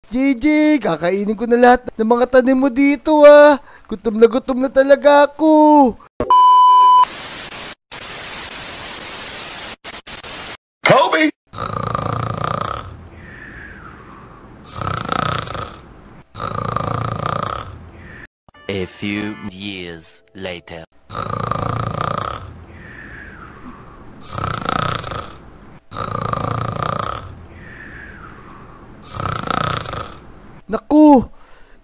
JJ, kakainin ko na lahat ng mga tanim mo dito gutom na talaga ako. Kobe! A few years later. Naku,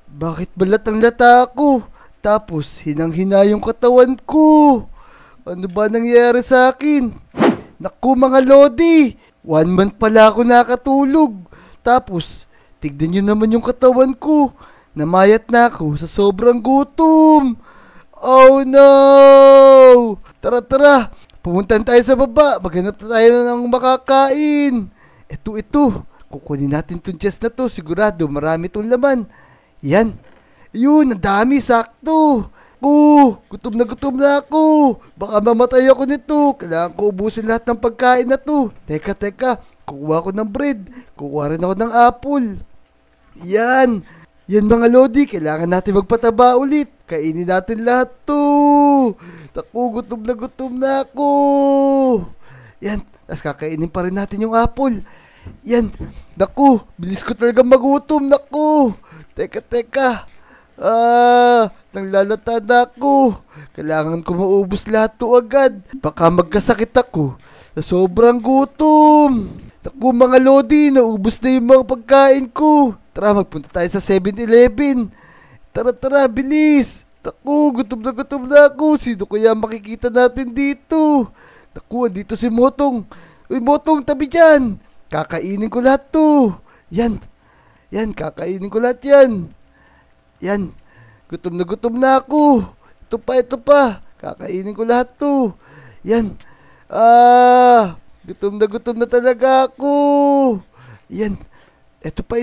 bakit balat ang lata ako? Tapos hinang-hina yung katawan ko. Ano ba nangyari sa akin? Naku mga lodi, 1 month pala ako nakatulog. Tapos, tignan nyo naman yung katawan ko. Namayat na ako sa sobrang gutom. Oh no! Tara, pumunta tayo sa baba. Maghanap na tayo ng makakain. Ito. Kukunin natin itong chest na to. Sigurado marami itong laman. Yan. Yun, ang dami. Sakto. Gutom na ako. Baka mamatay ako nito. Kailangan ko ubusin lahat ng pagkain na to. Teka. Kukuha ko ng bread. Kukuha rin ako ng apple. Yan mga lodi. Kailangan natin magpataba ulit. Kainin natin lahat to. Naku, gutom na ako. Yan. Tapos kakainin pa rin natin yung apple. Yan. Naku, bilis ko talaga magutom. Naku. Teka. Nanglalata na ako. Kailangan ko maubos lahat to agad. Baka magkasakit ako sa sobrang gutom. Naku mga lodi, naubos na yung mga pagkain ko. Tara, magpunta tayo sa 7-Eleven. Tara, bilis. Naku, gutom na ako. Sino kaya makikita natin dito? Naku, andito si Motong. Uy, Motong, tabi dyan. Kakainin ko lahat to. Yan, kakainin ko lahat yan. Yan, gutom na ako. Ito pa. Kakainin ko lahat to. Yan. Gutom na talaga ako. Yan. Ito pa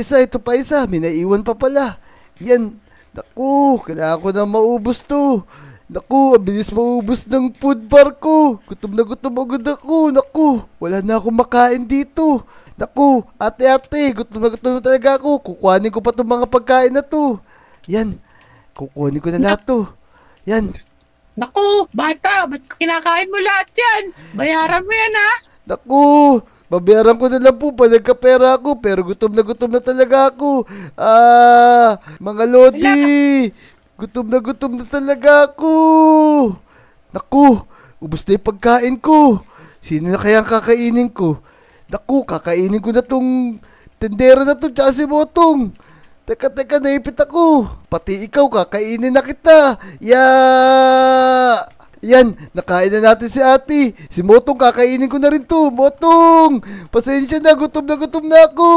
isa. May naiwan pa pala. Yan. Naku, kailangan ko na maubos to. Naku, ang bilis maubos ng food bar ko. Gutom agad ako. Naku, wala na akong makain dito. Naku, ate, gutom na talaga ako. Kukuhanin ko pa itong mga pagkain na to. Yan, kukuhanin ko na lahat to. Yan. Naku, bata, ba't kinakain mo lahat yan? Bayaran mo yan, ha? Naku, babayaran ko na lang po pa nagkapera ako, pero gutom na talaga ako. Mga lodi, gutom na talaga ako. Naku, ubos na yung pagkain ko. Sino na kaya ang kakainin ko? Naku, kakainin ko na tong tendera na to, tsaka si Motong. Teka, naipit ako. Pati ikaw, kakainin na kita. Yan, nakain na natin si ate. Si Motong, kakainin ko na rin to. Motong, pasensya na, gutom na ako.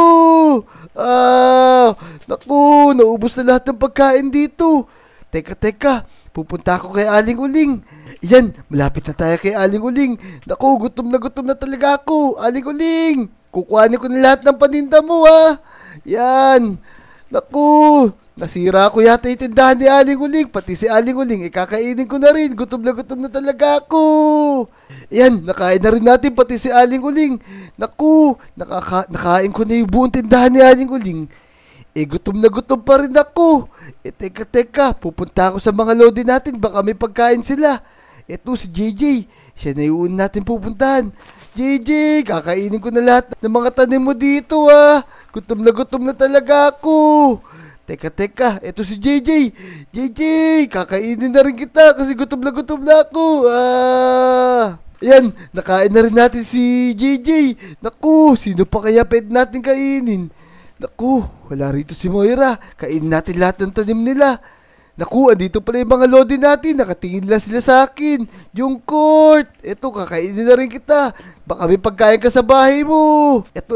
Naku, naubos na lahat ng pagkain dito. Teka, pupunta ako kay Aling Uling. Yan, malapit na tayo kay Aling Uling. Naku, gutom na talaga ako. Aling Uling, kukuhanin ko na lahat ng paninda mo, Yan. Naku, nasira ko yata yung tindahan ni Aling Uling. Pati si Aling Uling, kakainin ko na rin. Gutom na talaga ako. Yan, nakain na rin natin pati si Aling Uling. Naku, nakain ko na yung buong tindahan ni Aling Uling. Gutom pa rin ako. Teka, pupunta ako sa mga lodi natin. Baka may pagkain sila. Ito si JJ. Siya na yung natin pupuntahan. JJ, kakainin ko na lahat ng mga tanim mo dito, Gutom na talaga ako. Teka, ito si JJ. JJ, kakainin na rin kita kasi gutom na ako. Yan, nakain na rin natin si JJ. Naku, sino pa kaya pwede natin kainin? Naku, wala rito si Moira. Kainin natin lahat ng tanim nila. Naku, andito pala yung mga lodi natin. Nakatingin lang sila sa akin. Yung court. Ito, kakainin na rin kita. Baka may pagkain ka sa bahay mo. Ito.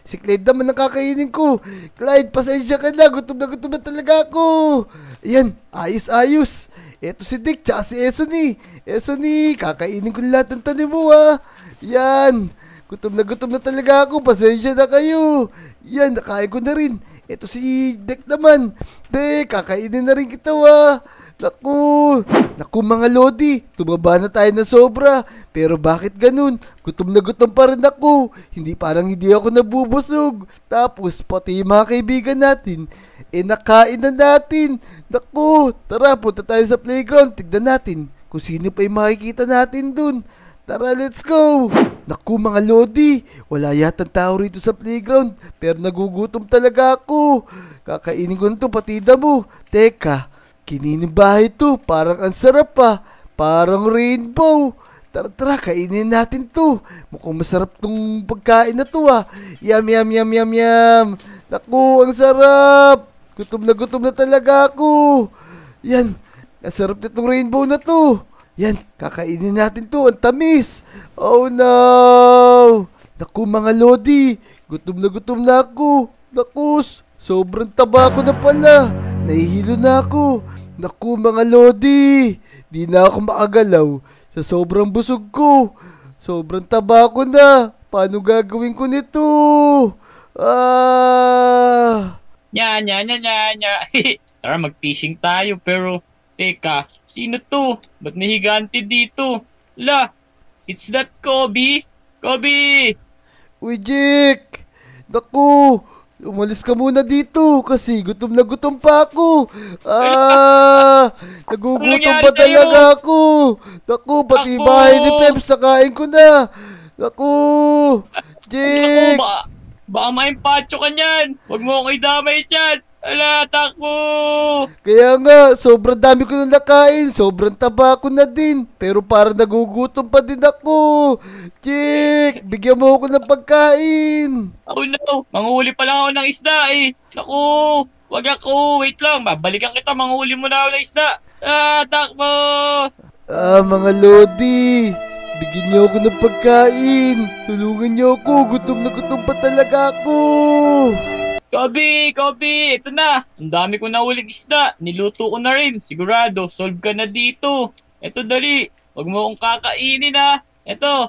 Si Clyde naman ang kakainin ko. Clyde, pasensya ka na. Gutom na talaga ako. Ayan, ayos. Ito si Dick, tsaka si Esony, kakainin ko lahat ng tanim mo, Yan. Gutom na talaga ako. Pasensya na kayo. Yan, nakain ko na rin. Ito si Dick naman. Dick, kakainin na rin kita, Naku! Naku mga Lodi, tumaba na tayo na sobra. Pero bakit ganun? Gutom na gutom pa rin ako. Parang hindi ako nabubusog. Tapos pati yung mga kaibigan natin, nakain na natin. Naku, tara punta tayo sa playground. Tignan natin kung sino pa yung makikita natin dun. Tara, let's go! Naku mga Lodi, wala yatang tao rito sa playground. Pero nagugutom talaga ako. Kakainin ko na to, pati damo. Teka, kininong bahay to. Parang ang sarap pa. Parang rainbow. Tara, tara, kainin natin to. Mukhang masarap tong pagkain na to ah. Yum, yum, yum, yum, yum. Naku, ang sarap. Gutom na talaga ako. Yan, ang sarap na tong rainbow na to. Yan, kakainin natin to. Ang tamis. Oh no. Naku mga Lodi, gutom na ako. Naku, sobrang taba ko na pala. Nahihilo na ako. Naku mga Lodi, di na ako makagalaw sa sobrang busog ko. Sobrang taba ko na. Paano gagawin ko nito? Nya. Tara, mag-fishing tayo, pero teka, sino to? Ba't may higante dito? La, it's that Kobe! Kobe! Uy, Jake! Naku, umalis ka muna dito kasi gutom na gutom pa ako. Nagugutom pa talaga ako. Naku, pati bahay ni Peps nakain ko na. Naku, Jake! Baka maimpacho ka niyan. Huwag mo akong idamay dyan. Ala, takbo! Kaya nga, sobrang dami ko na nakain. Sobrang taba ko na din. Pero parang nagugutom pa din ako. Jake, bigyan mo ako ng pagkain. Oh no, manghuli pa lang ako ng isda eh. Naku, wag ako. Wait lang, babalikan kita. Manghuli mo na ako ng isda. Takbo! Mga Lodi, bigyan niyo ako ng pagkain. Tulungan niyo ako. Gutom na gutom pa talaga ako. Kobe, ito na. Ang dami ko na uling isda. Niluto ko na rin. Sigurado, solve ka na dito. Eto, dali. Huwag mo akong kakainin ha. Eto,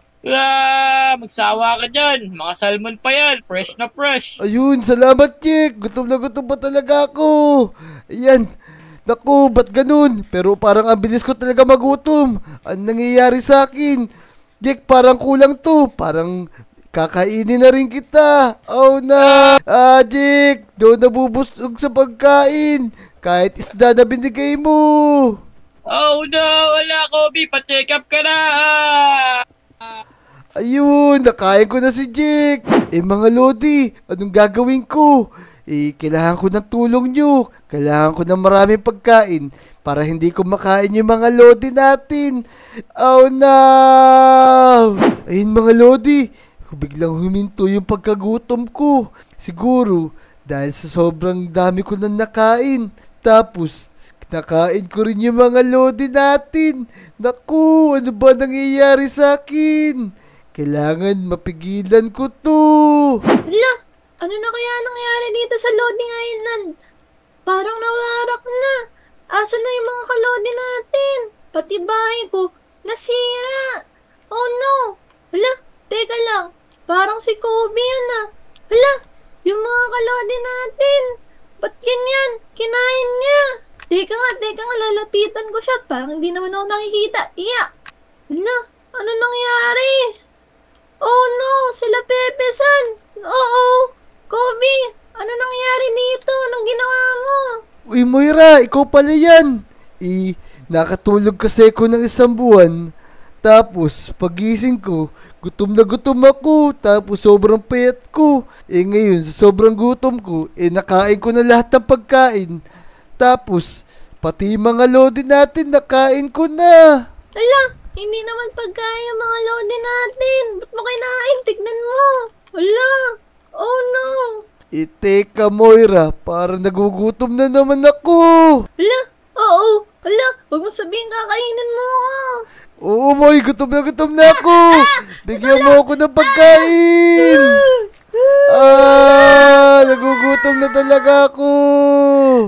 magsawa ka dyan. Mga salmon pa yan. Fresh na fresh. Ayun, salamat, Chick. Gutom na gutom pa talaga ako. Ayan. Naku, ba't ganun? Pero parang ang bilis ko talaga magutom. Ano nangyayari sa akin? Jack, parang kulang to. Parang kakainin na rin kita. Oh no. Jack, doon nabubusog sa pagkain. Kahit isda na binigay mo. Oh no, wala Kobe. Pa-check up ka na. Ayun, nakain ko na si Jack. Mga Lodi, anong gagawin ko? Kailangan ko ng tulong nyo. Kailangan ko ng maraming pagkain para hindi ko makain yung mga Lodi natin. Oh no! Ayun mga Lodi, biglang huminto yung pagkagutom ko. Siguro, dahil sa sobrang dami ko nang nakain. Tapos, nakain ko rin yung mga Lodi natin. Naku, ano ba nangyayari sa akin? Kailangan mapigilan ko to. Hala, ano na kaya nangyari dito sa loading island? Parang nawarak na. Asan na yung mga kalodi natin? Pati bahay ko, nasira. Oh no! Hala, teka lang. Parang si Kobe yan ah. Hala, yung mga kalodi natin. Ba't ganyan? Kinain niya. Teka nga, lalapitan ko siya. Parang hindi naman ako nakikita. Iya! Hala, ano nangyari? Oh no, sila Pepe-san. Oo, Kobe, ano nangyari dito? Anong ginawa mo? Uy Moira, ikaw pala yan. Nakatulog kasi ako ng isang buwan. Tapos, pagising ko, gutom na gutom ako. Tapos, sobrang payat ko. Ngayon, sa sobrang gutom ko, nakain ko na lahat ng pagkain. Tapos, pati mga lodi natin, nakain ko na. Hala, hindi naman pagkain yung mga lodi natin. Ba't mo kinain? Tignan mo. Hala, oh no. Teka Moira, parang nagugutom na naman ako. Hala, oo. Hala, huwag mo sabihin kakainin mo ako. Oo, Moy, gutom na ako. Bigyan mo ako ng pagkain. Nagugutom na talaga ako.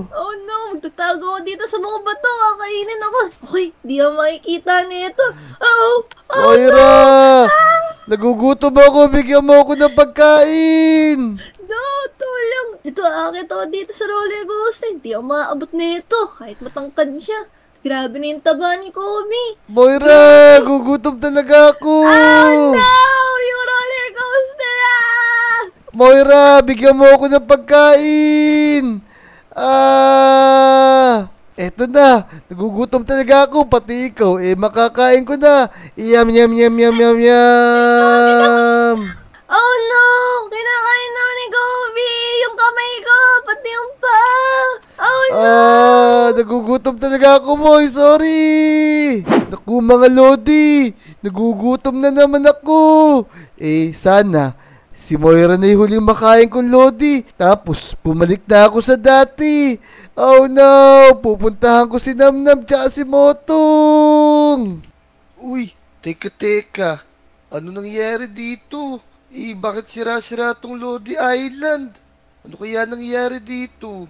Oh no, magtatago ako dito sa mga bato. Kakainin ako. Okay, di ako makikita nito. Moira, nagugutom ako. Bigyan mo ako ng pagkain. No, tulong. Ito, akit ako dito sa roller coaster. Hindi ako maaabot nito kahit matangkad siya. Grabe na yung taba ni Kobe. Moira, gugutom talaga ako. Oh no! Yung roller coaster ah! Moira, bigyan mo ako ng pagkain. Eto na. Nagugutom talaga ako. Pati ikaw, makakain ko na. Yum, yum, yum, yum, yum, yum. Oh no! Kinakain na ni Kobe! Yung kamay ko! Pati yung pa! Oh no! Nagugutom talaga ako, Moy. Sorry. Naku, mga Lodi. Nagugutom na naman ako. Sana si Moira na yung huling makain kong Lodi. Tapos, bumalik na ako sa dati. Oh no! Pupuntahan ko si Namnam tsaka si Motong. Uy, teka. Ano nangyari dito? Bakit sira-sira tong Lodi Island? Ano kaya nangyari dito?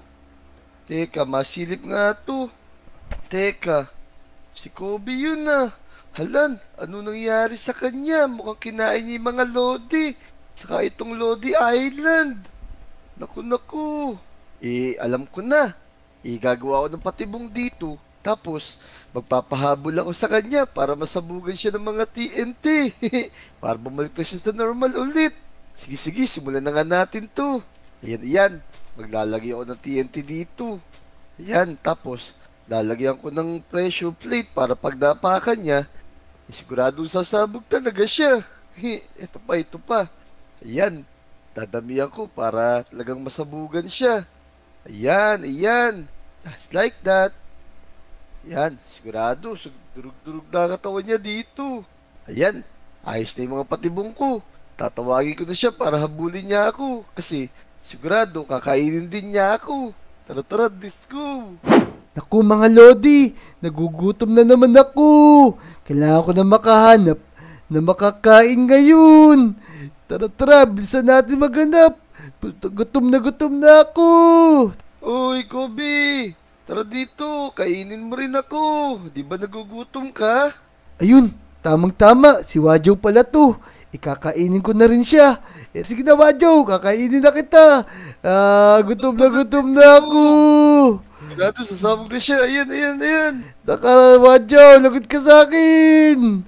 Teka, masilip nga to. Teka, si Kobe yun ah. Halan, ano nangyari sa kanya? Mukhang kinain niya yung mga Lodi. Saka itong Lodi Island. Naku. Alam ko na. Gagawa ko ng patibong dito. Tapos, magpapahabol ako sa kanya para masabugan siya ng mga TNT. Para bumalik na siya sa normal ulit. Sige, simulan na nga natin to. Ayan. Maglalagay ako ng TNT dito. Ayan, tapos, lalagyan ko ng pressure plate para pag napakan niya, siguradong sasabog talaga siya. Ito pa. Ayan, dadamihan ko para talagang masabugan siya. Ayan. Just like that. Yan, sigurado, durug-durug na katawan niya dito. Ayan, ayos na yung mga patibong ko. Tatawagin ko na siya para habulin niya ako. Kasi, sigurado, kakainin din niya ako. Tara, let's go. Naku, mga Lodi, nagugutom na naman ako. Kailangan ko na makahanap na makakain ngayon. Tara, bilisan natin maghanap. Gutom na ako. Uy, Kobe. Tara dito, kainin mo rin ako. Di ba nagugutom ka? Ayun, tamang-tama. Si Wajo pala to. Ikakainin ko na rin siya. Sige na, Wajo, kakainin na kita. Gutom na ako. Sigurado, sasabog na siya. Ayan. Taka, Wajo, lagot ka sa akin.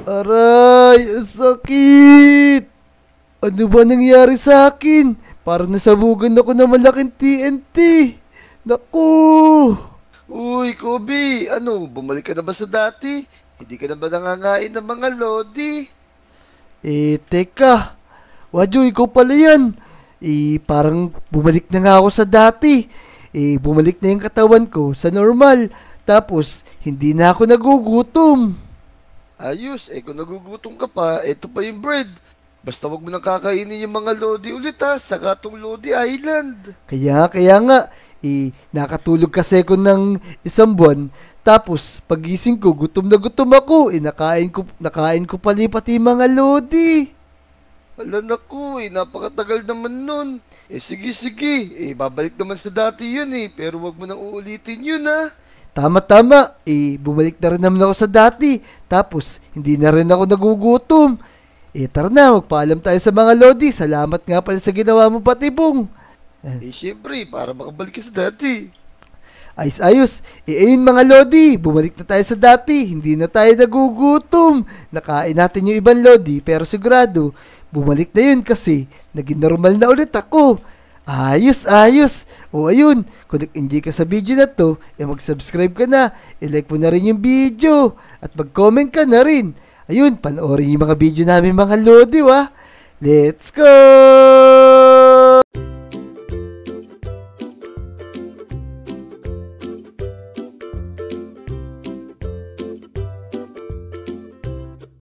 Aray, ang sakit. Ano ba nangyari sa akin? Parang nasabugan ako ng malaking TNT. Naku! Uy, Kobe, bumalik ka na ba sa dati? Hindi ka na ba nangangain ng mga Lodi? Teka. Wajo, ikaw pala yan. Parang bumalik na nga ako sa dati. Bumalik na yung katawan ko sa normal. Tapos, hindi na ako nagugutom. Ayos, kung nagugutom ka pa, ito pa yung bread. Basta wag mo nang kakainin yung mga Lodi ulit saka tong Lodi Island. Kaya nga, nakatulog kasi ko ng isang buwan. Tapos, pagising ko, gutom na gutom ako. Nakain ko pati mga Lodi. Wala na ko, napakatagal naman nun. Sige, babalik naman sa dati yun pero wag mo nang uulitin yun Tama, bumalik na rin naman ako sa dati. Tapos, hindi na rin ako nagugutom. Tara na, magpaalam tayo sa mga Lodi. Salamat nga pala sa ginawa mo, Patibong. Siyempre, para makabalik ka sa dati. Ayos. Ayun mga Lodi, bumalik na tayo sa dati. Hindi na tayo nagugutom. Nakain natin yung ibang Lodi, pero sigurado, bumalik na yun kasi naging normal na ulit ako. Ayos. O ayun, kung nag-enjoy ka sa video na to, mag-subscribe ka na, i-like mo na rin yung video, at mag-comment ka na rin. Ayun, panoorin yung mga video namin mga Lodi, Let's go!